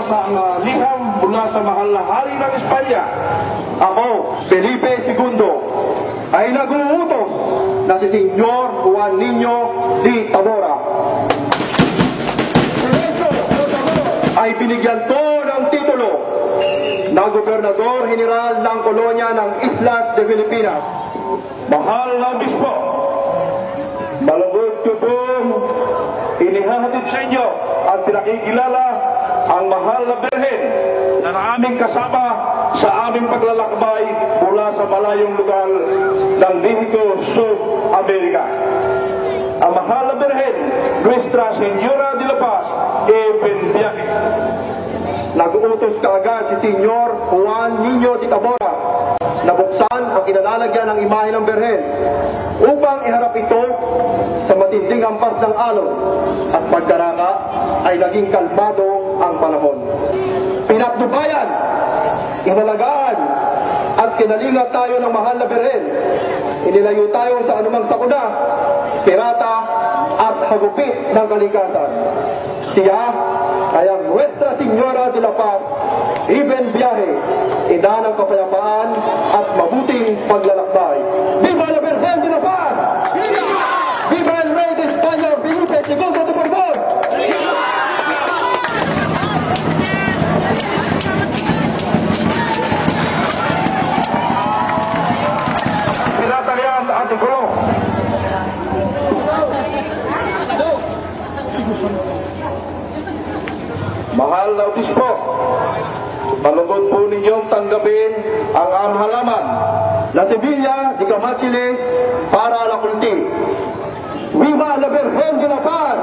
ipinasa ang liham mula sa mahal na hari ng Espanya. Ako, Felipe II, ay nag-uutos na si Senyor Juan Niño de Tabora ay binigyan ko ng titulo na Gobernador General ng Kolonya ng Islas de Filipinas. Mahal na Obispo, malugod ko pong inihahatid sa inyo at pinakikilala ang mahal na Birhen na aming kasama sa aming paglalakbay mula sa malayong lugar ng Mexico, South America. Ang mahal na Birhen, Nuestra Señora de la Paz, Eben Viaje. Nag-uutos kaagad si Senyor Juan Niño de Tabora na buksan ang kinalalagyan ng imahe ng Birhen upang iharap ito sa matinding hampas ng alon at pagkaraka ay naging kalmado ang panahon. Pinatnubayan, inalagaan at kinalingat tayo ng mahal na Birhen. Inilayo tayo sa anumang sakuna, pirata at hagupit ng kalikasan. Siya ay ang Nuestra Señora de la Paz, Eben Viaje, ina ng kapayapaan at mabuting paglalakbay. Viva la Virgen de la Paz! Viva! Viva el Rey de España, Felipe II de Borbón! Tinatalian sa ating gulo. Mahal na Obispo, malugod po ninyong tanggapin ang aming halaman. La Sevilla de Camachile para la Culti. Viva la Virgen de la Paz!